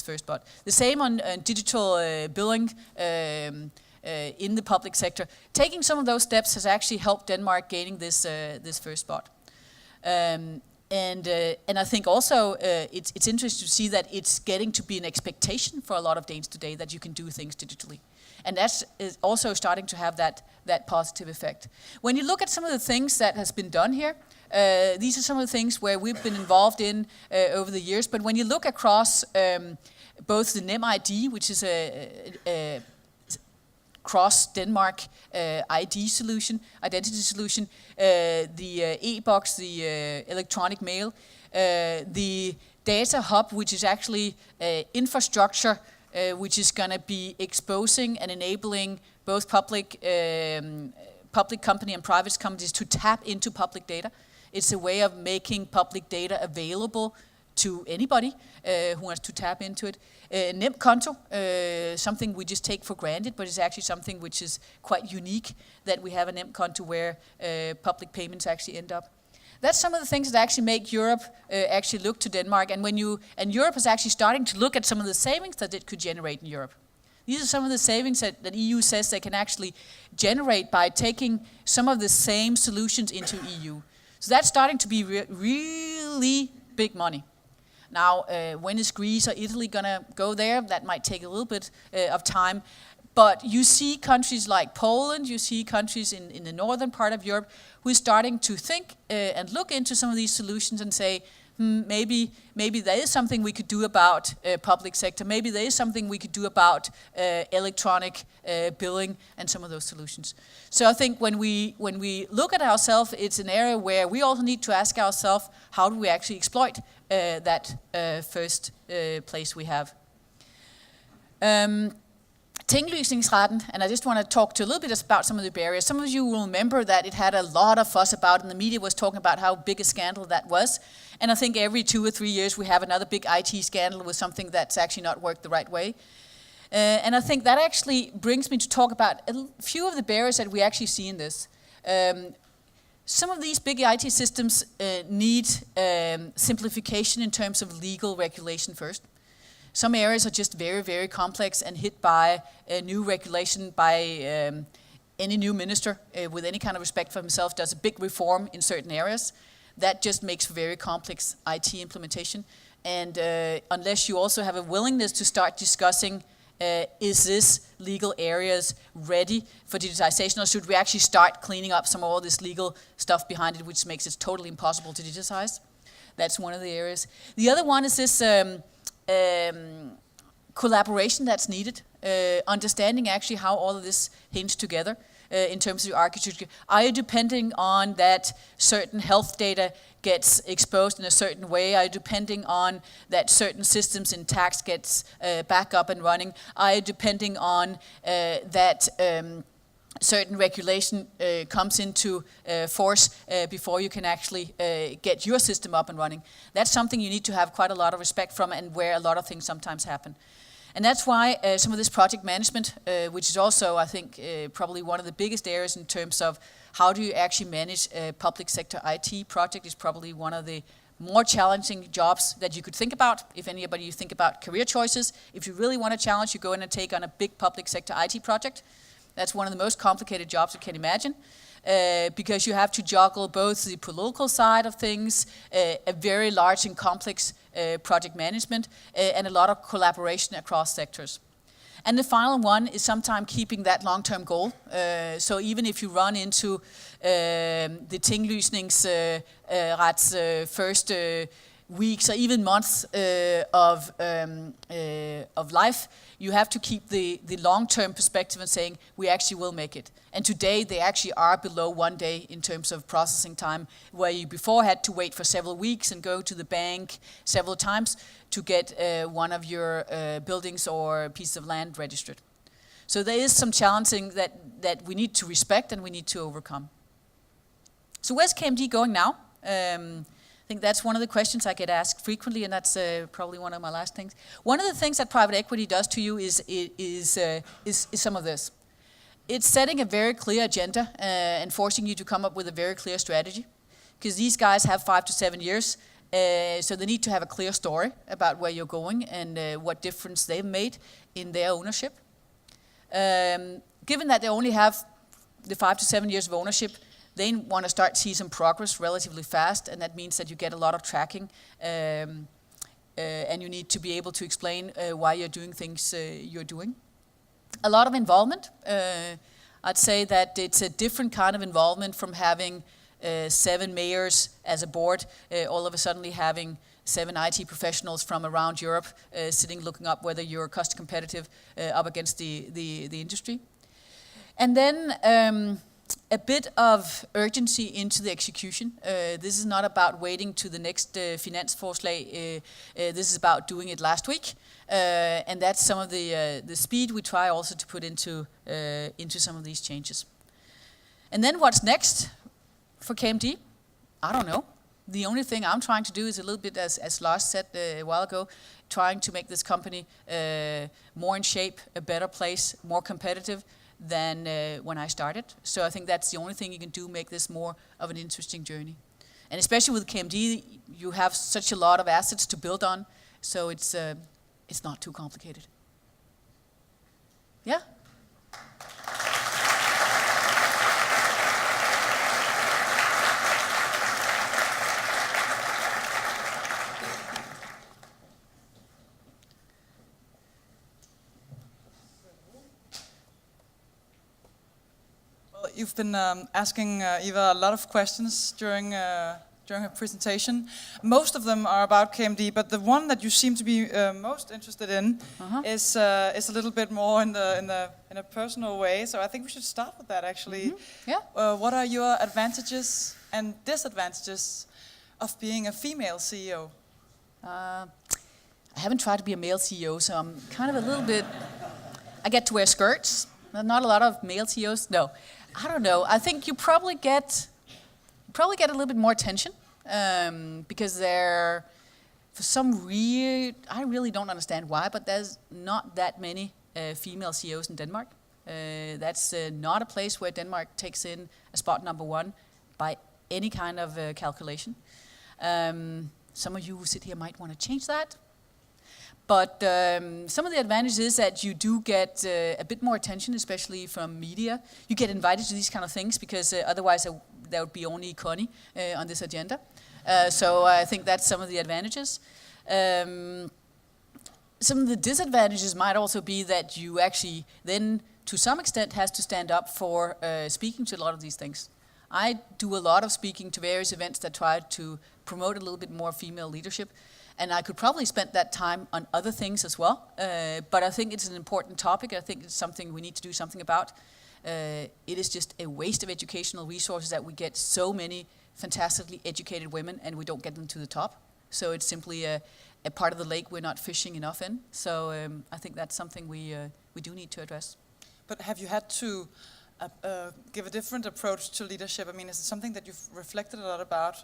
first spot. The same on digital billing in the public sector. Taking some of those steps has actually helped Denmark gaining this first spot. And I think also it's interesting to see that it's getting to be an expectation for a lot of Danes today that you can do things digitally. And that's also starting to have that positive effect. When you look at some of the things that has been done here, these are some of the things where we've been involved in over the years. But when you look across both the NemID, which is a cross-Denmark identity solution, the e-box, the electronic mail, the data hub, which is actually infrastructure, which is going to be exposing and enabling both public company and private companies to tap into public data. It's a way of making public data available to anybody who wants to tap into it. NemKonto, something we just take for granted, but it's actually something which is quite unique, that we have a NemKonto where public payments actually end up. That's some of the things that actually make Europe actually look to Denmark. And Europe is actually starting to look at some of the savings that it could generate in Europe. These are some of the savings that EU says they can actually generate by taking some of the same solutions into EU. So that's starting to be really big money. Now, when is Greece or Italy going to go there? That might take a little bit of time. But you see countries like Poland, you see countries in the northern part of Europe who are starting to think and look into some of these solutions and say, maybe there is something we could do about public sector. Maybe there is something we could do about electronic billing and some of those solutions. So I think when we look at ourselves, it's an area where we also need to ask ourselves, how do we actually exploit that first place we have? Tinglysningsretten, and I just want to talk to a little bit about some of the barriers. Some of you will remember that it had a lot of fuss about, and the media was talking about how big a scandal that was. And I think every 2 or 3 years we have another big IT scandal with something that's actually not worked the right way. And I think that actually brings me to talk about a few of the barriers that we actually see in this. Some of these big IT systems need simplification in terms of legal regulation first. Some areas are just very, very complex and hit by a new regulation by any new minister with any kind of respect for himself does a big reform in certain areas. That just makes for very complex IT implementation. And unless you also have a willingness to start discussing, is this legal areas ready for digitization, or should we actually start cleaning up some of all this legal stuff behind it, which makes it totally impossible to digitize? That's one of the areas. The other one is this collaboration that's needed, understanding actually how all of this hinges together in terms of your architecture. Are you depending on that certain health data gets exposed in a certain way? Are you depending on that certain systems in tax gets back up and running? Are you depending on that certain regulation comes into force before you can actually get your system up and running? That's something you need to have quite a lot of respect from, and where a lot of things sometimes happen. And that's why some of this project management, which is also, I think, probably one of the biggest areas in terms of how do you actually manage a public sector IT project, is probably one of the more challenging jobs that you could think about. If anybody you think about career choices, if you really want to challenge, you go in and take on a big public sector IT project. That's one of the most complicated jobs you can imagine. Because you have to juggle both the political side of things, a very large and complex project management, and a lot of collaboration across sectors. And the final one is sometimes keeping that long-term goal. So even if you run into the tinglysningsrets first weeks or even months of life, you have to keep the long-term perspective and saying, we actually will make it. And today they actually are below 1 day in terms of processing time, where you before had to wait for several weeks and go to the bank several times to get one of your buildings or piece of land registered. So there is some challenging that we need to respect and we need to overcome. So where's KMD going now? I think that's one of the questions I get asked frequently, and that's probably one of my last things. One of the things that private equity does to you is some of this. It's setting a very clear agenda and forcing you to come up with a very clear strategy, because these guys have 5 to 7 years, so they need to have a clear story about where you're going and what difference they've made in their ownership. Given that they only have the 5 to 7 years of ownership, they want to start to see some progress relatively fast, and that means that you get a lot of tracking, and you need to be able to explain why you're doing things you're doing. A lot of involvement. I'd say that it's a different kind of involvement from having 7 mayors as a board, all of a sudden having 7 IT professionals from around Europe sitting looking up whether you're cost competitive up against the industry. And then a bit of urgency into the execution. This is not about waiting to the next finansforslag. This is about doing it last week. And that's some of the speed we try also to put into some of these changes. And then what's next for KMD? I don't know. The only thing I'm trying to do is a little bit, as Lars said a while ago, trying to make this company more in shape, a better place, more competitive than when I started. So I think that's the only thing you can do, make this more of an interesting journey. And especially with KMD, you have such a lot of assets to build on, so it's not too complicated. Yeah? You've been asking Eva a lot of questions during her presentation. Most of them are about KMD, but the one that you seem to be most interested in is a little bit more in a personal way. So I think we should start with that actually. Yeah. What are your advantages and disadvantages of being a female CEO? I haven't tried to be a male CEO, so I'm kind of a little bit. I get to wear skirts. Not a lot of male CEOs. No. I don't know. I think you probably get a little bit more attention because they're, for some reason, I really don't understand why, but there's not that many female CEOs in Denmark. That's not a place where Denmark takes in a spot number 1 by any kind of calculation. Some of you who sit here might want to change that. But some of the advantages is that you do get a bit more attention, especially from media. You get invited to these kind of things because otherwise there would be only Connie on this agenda. So I think that's some of the advantages. Some of the disadvantages might also be that you actually then, to some extent, has to stand up for speaking to a lot of these things. I do a lot of speaking to various events that try to promote a little bit more female leadership. And I could probably spend that time on other things as well. But I think it's an important topic. I think it's something we need to do something about. It is just a waste of educational resources that we get so many fantastically educated women and we don't get them to the top. So it's simply a part of the lake we're not fishing enough in. So I think that's something we do need to address. But have you had to give a different approach to leadership? I mean, is it something that you've reflected a lot about?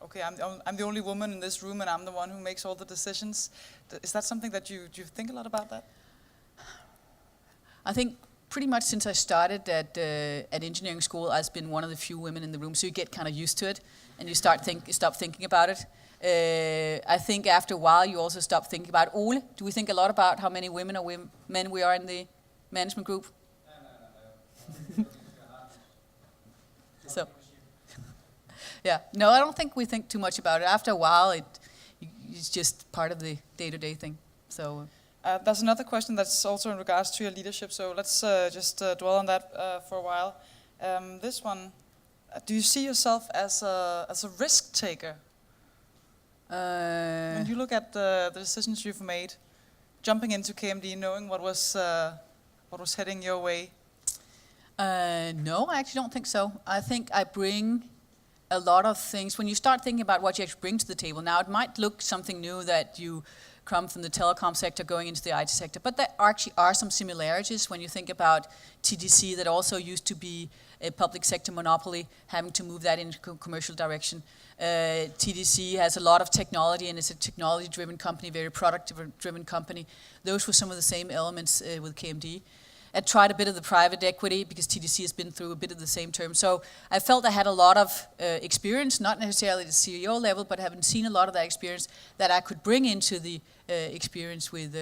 Okay, I'm the only woman in this room and I'm the one who makes all the decisions. Is that something that you think a lot about that? I think pretty much since I started at engineering school, I've been one of the few women in the room, so you get kind of used to it and you stop thinking about it. I think after a while you also stop thinking about Ole. Do we think a lot about how many women or men we are in the management group? So, yeah, no, I don't think we think too much about it. After a while, it's just part of the day-to-day thing. So, there's another question that's also in regards to your leadership, so let's just dwell on that for a while. This one, do you see yourself as a risk taker? When you look at the decisions you've made, jumping into KMD, knowing what was heading your way? No, I actually don't think so. I think I bring a lot of things. When you start thinking about what you actually bring to the table, now it might look something new that you come from the telecom sector going into the IT sector, but there actually are some similarities when you think about TDC that also used to be a public sector monopoly, having to move that into commercial direction. TDC has a lot of technology and it's a technology-driven company, very product-driven company. Those were some of the same elements with KMD. I tried a bit of the private equity because TDC has been through a bit of the same term. So I felt I had a lot of experience, not necessarily at the CEO level, but having seen a lot of that experience that I could bring into the experience with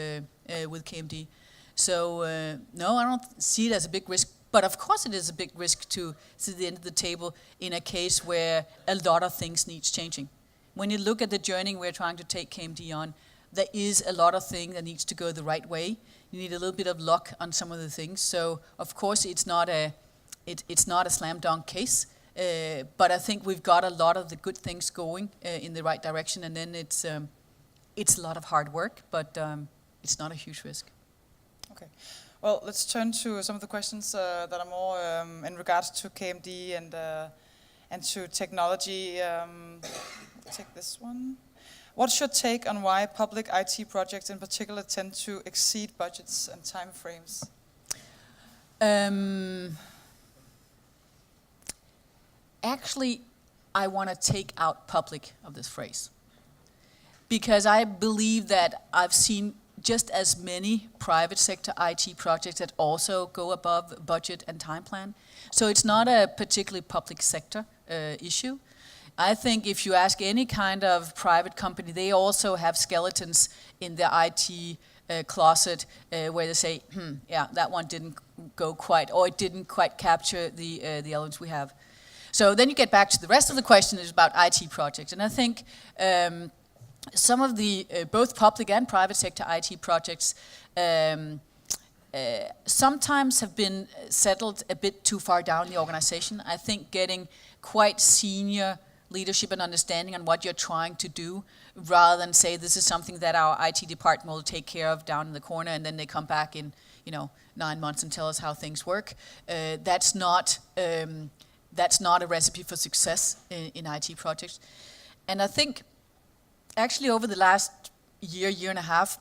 KMD. So no, I don't see it as a big risk. But of course it is a big risk to sit at the end of the table in a case where a lot of things needs changing. When you look at the journey we're trying to take KMD on, there is a lot of things that needs to go the right way. You need a little bit of luck on some of the things. So of course it's not a slam dunk case, but I think we've got a lot of the good things going in the right direction, and then it's a lot of hard work, but it's not a huge risk. Okay. Well, let's turn to some of the questions that are more in regards to KMD and to technology. Take this one. What's your take on why public IT projects in particular tend to exceed budgets and timeframes? Actually, I want to take out public of this phrase, because I believe that I've seen just as many private sector IT projects that also go above budget and time plan. So it's not a particularly public sector issue. I think if you ask any kind of private company, they also have skeletons in their IT closet where they say, yeah, that one didn't go quite, or it didn't quite capture the elements we have. So then you get back to the rest of the question is about IT projects. And I think some of the both public and private sector IT projects sometimes have been settled a bit too far down the organization. I think getting quite senior leadership and understanding on what you're trying to do, rather than say this is something that our IT department will take care of down in the corner, and then they come back in 9 months and tell us how things work. That's not a recipe for success in IT projects. And I think actually over the last year and a half,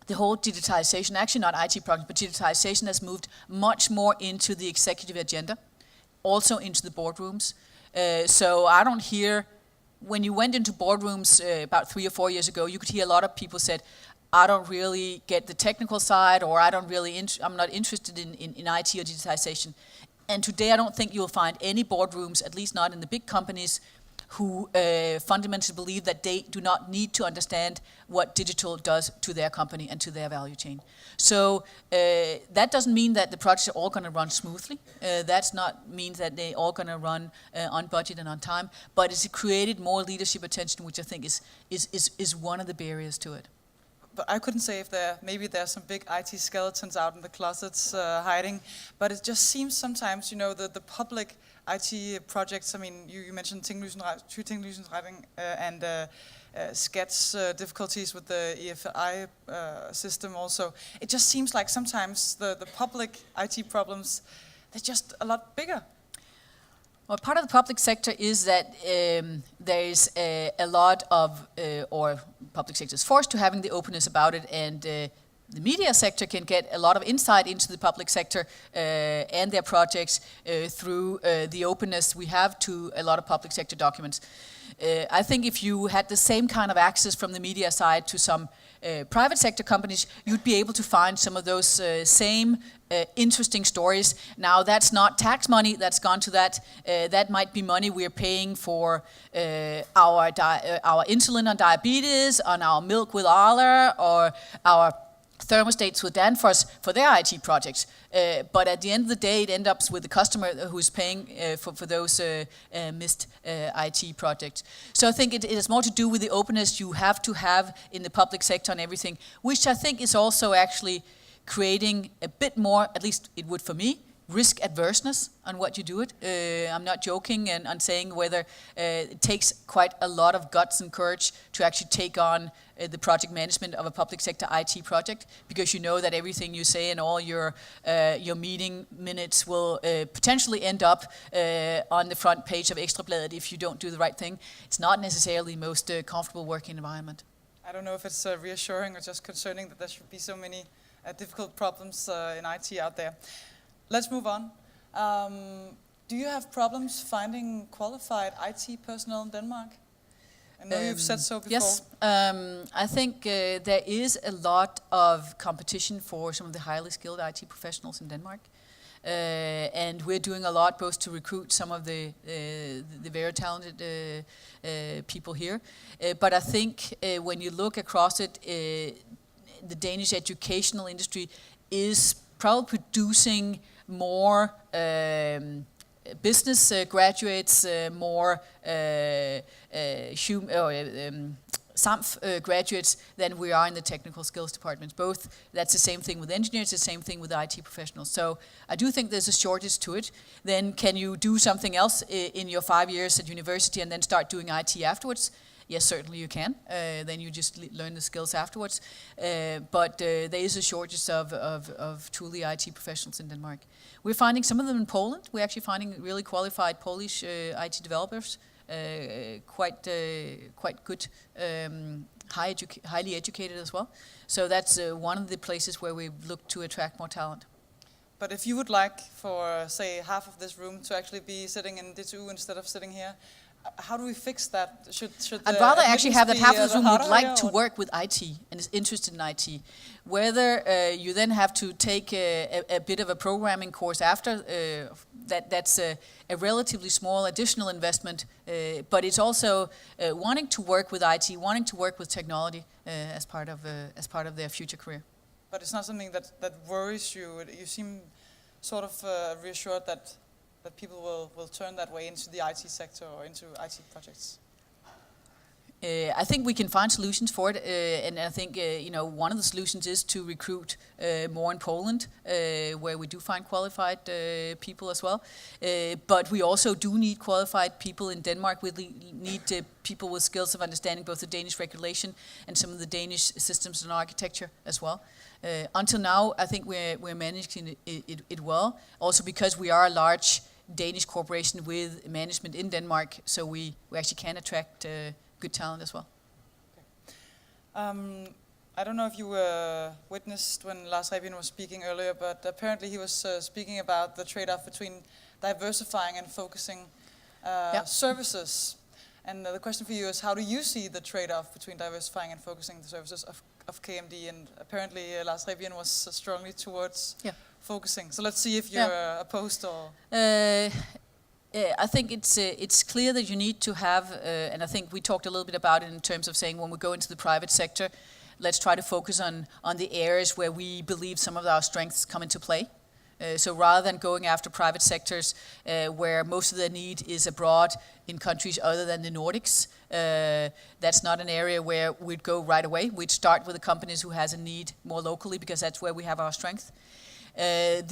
the whole digitization, actually not IT projects, but digitization has moved much more into the executive agenda, also into the boardrooms. So I don't hear, when you went into boardrooms about 3 or 4 years ago, you could hear a lot of people said, I don't really get the technical side, or I'm not interested in IT or digitization. And today I don't think you'll find any boardrooms, at least not in the big companies, who fundamentally believe that they do not need to understand what digital does to their company and to their value chain. So that doesn't mean that the projects are all going to run smoothly. That's not means that they're all going to run on budget and on time. But it's created more leadership attention, which I think is one of the barriers to it. But I couldn't say if maybe there's some big IT skeletons out in the closets hiding, but it just seems sometimes, the public IT projects, I mean, you mentioned Tinglysningsretting and SCAT's difficulties with the EFI system also. It just seems like sometimes the public IT problems, they're just a lot bigger. Well, part of the public sector is that there is a lot of, or public sector is forced to having the openness about it, and the media sector can get a lot of insight into the public sector and their projects through the openness we have to a lot of public sector documents. I think if you had the same kind of access from the media side to some private sector companies, you'd be able to find some of those same interesting stories. Now, that's not tax money that's gone to that. That might be money we're paying for our insulin on diabetes, on our milk with Arla, or our thermostats with Danfoss for their IT projects, but at the end of the day, it ends up with the customer who's paying for those missed IT projects. So I think it is more to do with the openness you have to have in the public sector and everything, which I think is also actually creating a bit more, at least it would for me, risk adverseness on what you do it. I'm not joking and on saying whether it takes quite a lot of guts and courage to actually take on the project management of a public sector IT project, because you know that everything you say in all your meeting minutes will potentially end up on the front page of Ekstrabladet if you don't do the right thing. It's not necessarily the most comfortable working environment. I don't know if it's reassuring or just concerning that there should be so many difficult problems in IT out there. Let's move on. Do you have problems finding qualified IT personnel in Denmark? I know you've said so before. Yes, I think there is a lot of competition for some of the highly skilled IT professionals in Denmark. And we're doing a lot both to recruit some of the very talented people here. But I think when you look across it, the Danish educational industry is probably producing more business graduates, more SAMF graduates than we are in the technical skills departments. Both, that's the same thing with engineers, the same thing with IT professionals. So I do think there's a shortage to it. Then can you do something else in your 5 years at university and then start doing IT afterwards? Yes, certainly you can. Then you just learn the skills afterwards. But there is a shortage of truly IT professionals in Denmark. We're finding some of them in Poland. We're actually finding really qualified Polish IT developers, quite good, highly educated as well. So that's one of the places where we look to attract more talent. But if you would like for, say, half of this room to actually be sitting in DTU instead of sitting here, how do we fix that? I'd rather actually have that half of the room would like to work with IT and is interested in IT. Whether you then have to take a bit of a programming course after, that's a relatively small additional investment, but it's also wanting to work with IT, wanting to work with technology as part of their future career. But it's not something that worries you. You seem sort of reassured that people will turn that way into the IT sector or into IT projects. I think we can find solutions for it, and I think one of the solutions is to recruit more in Poland, where we do find qualified people as well. But we also do need qualified people in Denmark. We need people with skills of understanding both the Danish regulation and some of the Danish systems and architecture as well. Until now, I think we're managing it well, also because we are a large Danish corporation with management in Denmark, so we actually can attract good talent as well. Okay. I don't know if you witnessed when Lars Rebien was speaking earlier, but apparently he was speaking about the trade-off between diversifying and focusing services. And the question for you is, how do you see the trade-off between diversifying and focusing the services of KMD? And apparently Lars Rebien was strongly towards focusing. So let's see if you're opposed or... I think it's clear that you need to have, and I think we talked a little bit about it in terms of saying when we go into the private sector, let's try to focus on the areas where we believe some of our strengths come into play. So rather than going after private sectors where most of the need is abroad in countries other than the Nordics, that's not an area where we'd go right away. We'd start with the companies who has a need more locally because that's where we have our strength. And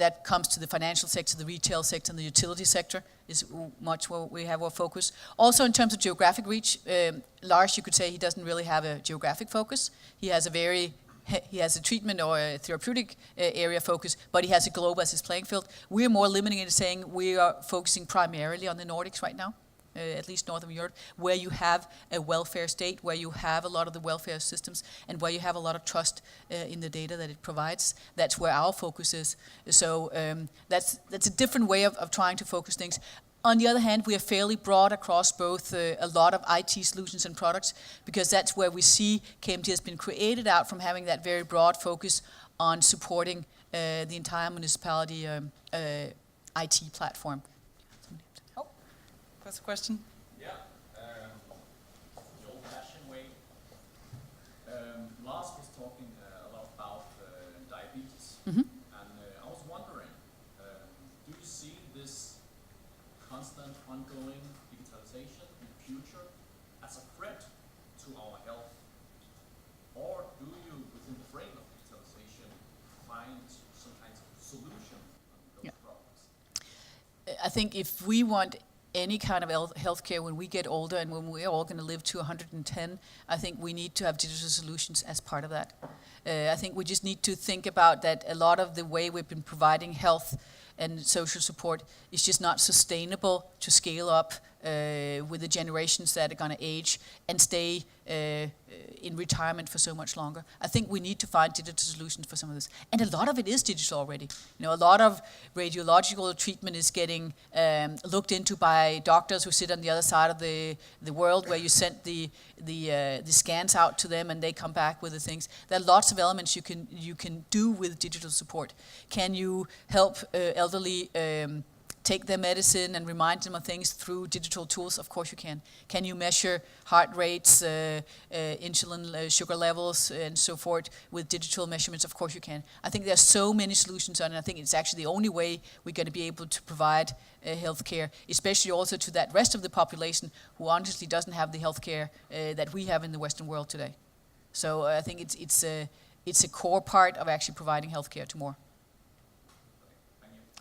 that comes to the financial sector, the retail sector, and the utility sector is much where we have our focus. Also in terms of geographic reach, Lars, you could say he doesn't really have a geographic focus. He has a treatment or a therapeutic area focus, but he has a globe as his playing field. We're more limiting it, saying we are focusing primarily on the Nordics right now. At least north of Europe, where you have a welfare state, where you have a lot of the welfare systems, and where you have a lot of trust in the data that it provides. That's where our focus is. So that's a different way of trying to focus things. On the other hand, we are fairly broad across both a lot of IT solutions and products, because that's where we see KMD has been created out from having that very broad focus on supporting the entire municipality IT platform. That's a question. Yeah, the old-fashioned way. Lars was talking a lot about as a threat to our health? Or do you, within the frame of digitalization, find some kind of solution on those problems? I think if we want any kind of healthcare when we get older and when we're all going to live to 110, I think we need to have digital solutions as part of that. I think we just need to think about that a lot of the way we've been providing health and social support is just not sustainable to scale up with the generations that are going to age and stay in retirement for so much longer. I think we need to find digital solutions for some of this. And a lot of it is digital already. You know, a lot of radiological treatment is getting looked into by doctors who sit on the other side of the world, where you send the scans out to them and they come back with the things. There are lots of elements you can do with digital support. Can you help elderly take their medicine and remind them of things through digital tools? Of course you can. Can you measure heart rates, insulin sugar levels, and so forth with digital measurements? Of course you can. I think there's so many solutions on it. I think it's actually the only way we're going to be able to provide healthcare, especially also to that rest of the population who honestly doesn't have the healthcare that we have in the Western world today. So I think it's a core part of actually providing healthcare to more.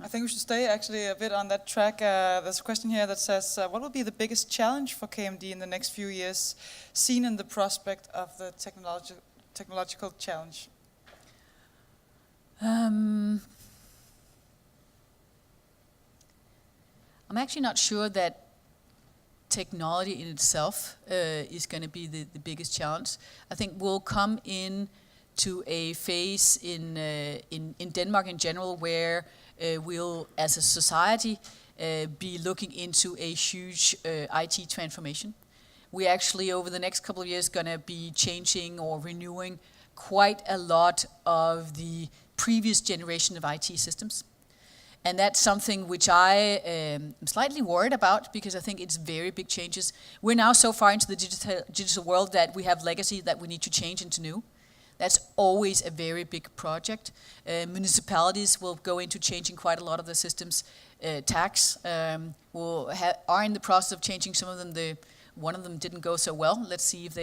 I think we should stay actually a bit on that track. There's a question here that says, what will be the biggest challenge for KMD in the next few years, seen in the prospect of the technological challenge? I'm actually not sure that technology in itself is going to be the biggest challenge. I think we'll come in to a phase in Denmark in general where we'll, as a society, be looking into a huge IT transformation. We're actually, over the next couple of years, going to be changing or renewing quite a lot of the previous generation of IT systems. And that's something which I am slightly worried about, because I think it's very big changes. We're now so far into the digital world that we have legacy that we need to change into new. That's always a very big project. Municipalities will go into changing quite a lot of the systems. Tax are in the process of changing some of them. One of them didn't go so well. Let's see if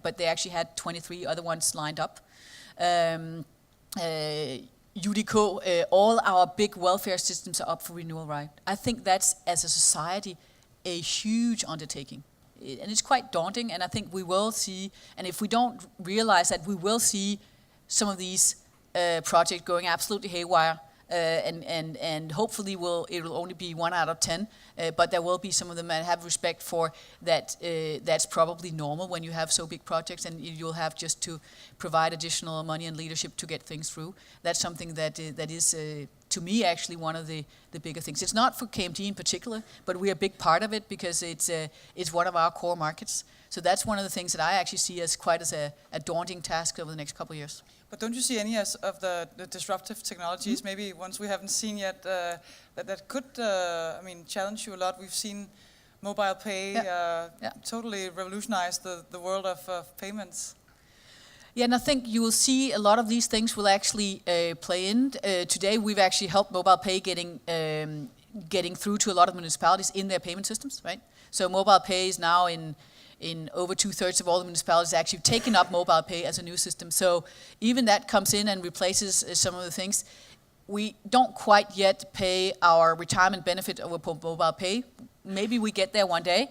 but they actually had 23 other ones lined up. UDK, all our big welfare systems are up for renewal, right? I think that's, as a society, a huge undertaking. And it's quite daunting, and I think we will see, and if we don't realize that, we will see some of these projects going absolutely haywire, and hopefully it will only be 1 out of 10, but there will be some of them that have respect for that. That's probably normal when you have so big projects, and you'll have just to provide additional money and leadership to get things through. That's something that is to me actually one of the bigger things. It's not for KMD in particular, but we're a big part of it because it's one of our core markets. So that's one of the things that I actually see as quite as a daunting task over the next couple of years. But don't you see any of the disruptive technologies, maybe ones we haven't seen yet, that could challenge you a lot? We've seen mobile pay totally revolutionize the world of payments. Yeah, and I think you will see a lot of these things will actually play in. Today we've actually helped mobile pay getting through to a lot of municipalities in their payment systems, right? So mobile pay is now in over 2/3 of all the municipalities actually taken up mobile pay as a new system. So even that comes in and replaces some of the things. We don't quite yet pay our retirement benefit over mobile pay. Maybe we get there one day,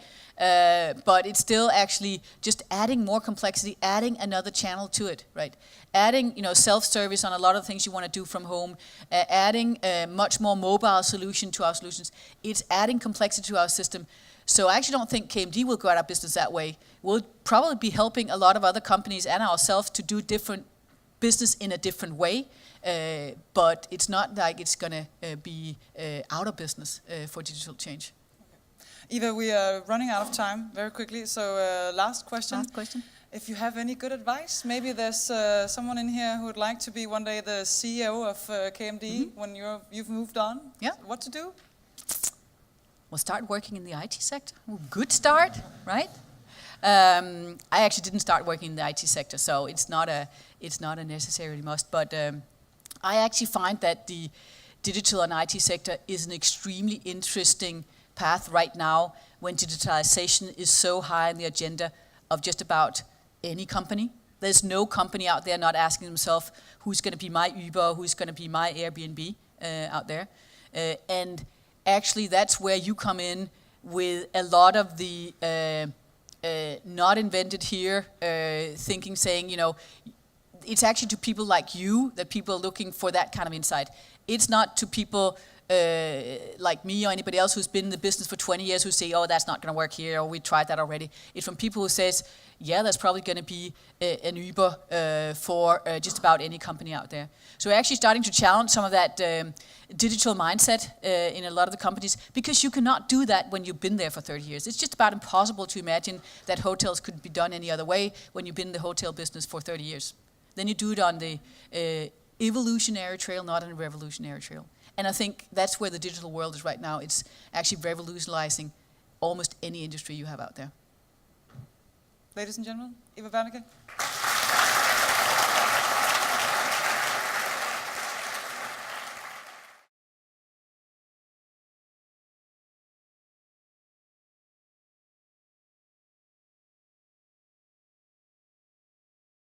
but it's still actually just adding more complexity, adding another channel to it, right? Adding, self-service on a lot of things you want to do from home, adding a much more mobile solution to our solutions. It's adding complexity to our system. So I actually don't think KMD will go out of business that way. We'll probably be helping a lot of other companies and ourselves to do different business in a different way, but it's not like it's going to be out of business for digital change. Eva, we are running out of time very quickly, so last question. Last question. If you have any good advice, maybe there's someone in here who would like to be one day the CEO of KMD when you've moved on. Yeah. What to do? Well, start working in the IT sector. Good start, right? I actually didn't start working in the IT sector, so it's not a necessary must. But I actually find that the digital and IT sector is an extremely interesting path right now, when digitalization is so high on the agenda of just about any company. There's no company out there not asking themselves, who's going to be my Uber, who's going to be my Airbnb out there. And actually that's where you come in with a lot of the not invented here thinking, saying, you know, it's actually to people like you that people are looking for that kind of insight. It's not to people like me or anybody else who's been in the business for 20 years who say, oh, that's not going to work here, or we tried that already. It's from people who says, yeah, there's probably going to be an Uber for just about any company out there. So we're actually starting to challenge some of that digital mindset in a lot of the companies, because you cannot do that when you've been there for 30 years. It's just about impossible to imagine that hotels could be done any other way when you've been in the hotel business for 30 years. Then you do it on the evolutionary trail, not on a revolutionary trail. And I think that's where the digital world is right now. It's actually revolutionizing almost any industry you have out there. Ladies and gentlemen, Eva Berneke.